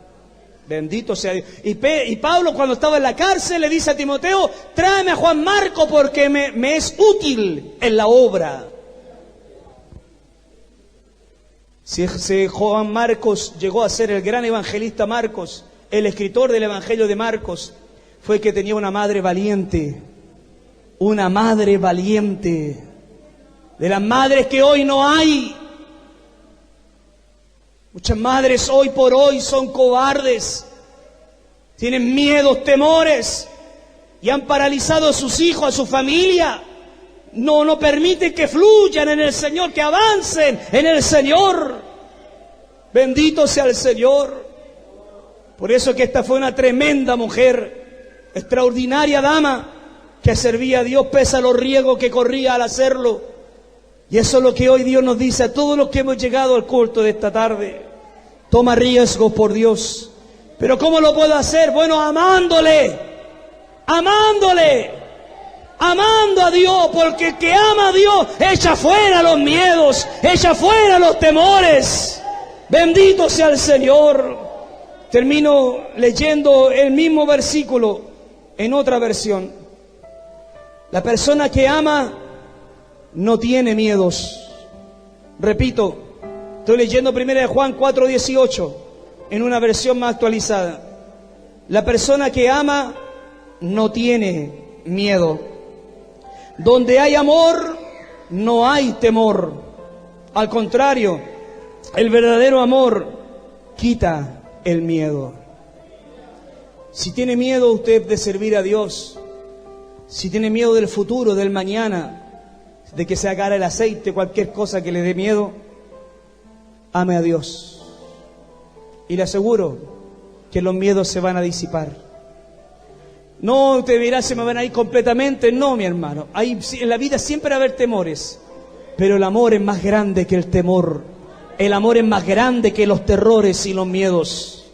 Bendito sea Dios. Y Pablo, cuando estaba en la cárcel, le dice a Timoteo, tráeme a Juan Marcos porque me es útil en la obra. Si Juan Marcos llegó a ser el gran evangelista Marcos, el escritor del Evangelio de Marcos, fue que tenía una madre valiente. Una madre valiente. De las madres que hoy no hay. Muchas madres hoy por hoy son cobardes. Tienen miedos, temores. Y han paralizado a sus hijos, a su familia. No permiten que fluyan en el Señor, que avancen en el Señor. Bendito sea el Señor. Por eso que esta fue una tremenda mujer, extraordinaria dama, que servía a Dios pese a los riesgos que corría al hacerlo. Y eso es lo que hoy Dios nos dice a todos los que hemos llegado al culto de esta tarde. Toma riesgos por Dios. ¿Pero cómo lo puedo hacer? Bueno, amándole, amando a Dios, porque el que ama a Dios echa fuera los miedos, echa fuera los temores. Bendito sea el Señor. Termino leyendo el mismo versículo en otra versión. La persona que ama no tiene miedos. Repito, estoy leyendo 1 Juan 4:18 en una versión más actualizada. La persona que ama no tiene miedo. Donde hay amor, no hay temor. Al contrario, el verdadero amor quita el miedo. Si tiene miedo usted de servir a Dios, si tiene miedo del futuro, del mañana, de que se acabe el aceite, cualquier cosa que le dé miedo, ame a Dios. Y le aseguro que los miedos se van a disipar. No, usted dirá, se me van a ir completamente. No, mi hermano. En la vida siempre va a haber temores, pero el amor es más grande que el temor. El amor es más grande que los terrores y los miedos.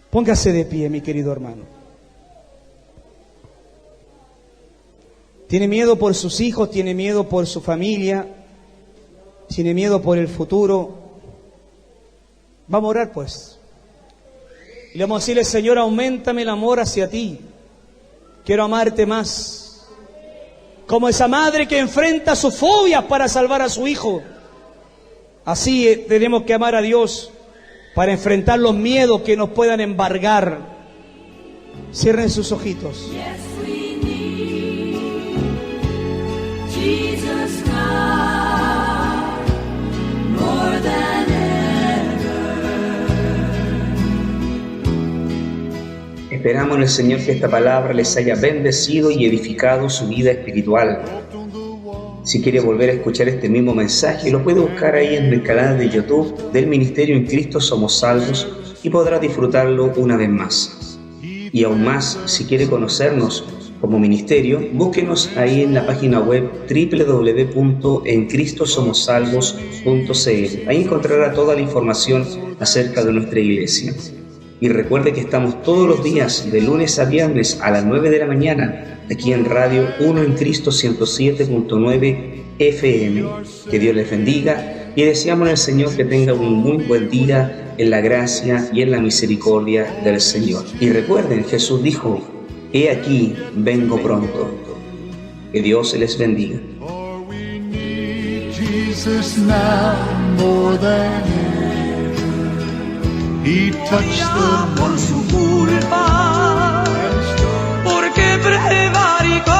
Póngase de pie, mi querido hermano. Tiene miedo por sus hijos, tiene miedo por su familia, tiene miedo por el futuro. Vamos a orar pues. Y le vamos a decirle, Señor, auméntame el amor hacia ti. Quiero amarte más. Como esa madre que enfrenta sus fobias para salvar a su hijo. Así tenemos que amar a Dios para enfrentar los miedos que nos puedan embargar. Cierren sus ojitos. Jesus now, more than ever. Esperamos en el Señor que esta palabra les haya bendecido y edificado su vida espiritual. Si quiere volver a escuchar este mismo mensaje, lo puede buscar ahí en el canal de YouTube del Ministerio En Cristo Somos Salvos y podrá disfrutarlo una vez más. Y aún más, si quiere conocernos como ministerio, búsquenos ahí en la página web www.encristosomosalvos.cl. Ahí encontrará toda la información acerca de nuestra iglesia. Y recuerde que estamos todos los días, de lunes a viernes a las 9 de la mañana, aquí en Radio 1 en Cristo 107.9 FM. Que Dios les bendiga y deseamos en el Señor que tenga un muy buen día en la gracia y en la misericordia del Señor. Y recuerden, Jesús dijo: he aquí, vengo pronto. Que Dios les bendiga. For we need Jesus now more than ever. He touched the Por su culpa, porque prevaricó.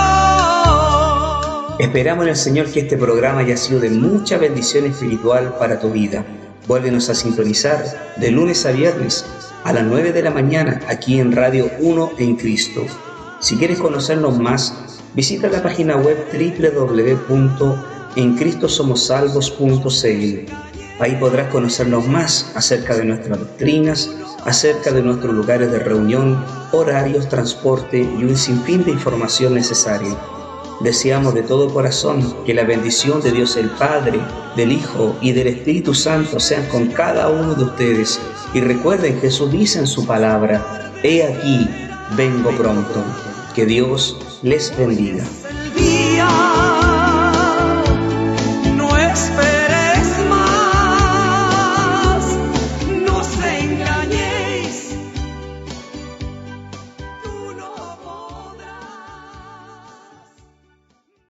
Esperamos en el Señor que este programa haya sido de mucha bendición espiritual para tu vida. Vuélvenos a sintonizar de lunes a viernes a las 9 de la mañana aquí en Radio 1 en Cristo. Si quieres conocernos más, visita la página web www.encristosomosalvos.cl. Ahí podrás conocernos más acerca de nuestras doctrinas, acerca de nuestros lugares de reunión, horarios, transporte y un sinfín de información necesaria. Deseamos de todo corazón que la bendición de Dios el Padre, del Hijo y del Espíritu Santo sean con cada uno de ustedes. Y recuerden, Jesús dice en su palabra: he aquí, vengo pronto. Que Dios les bendiga.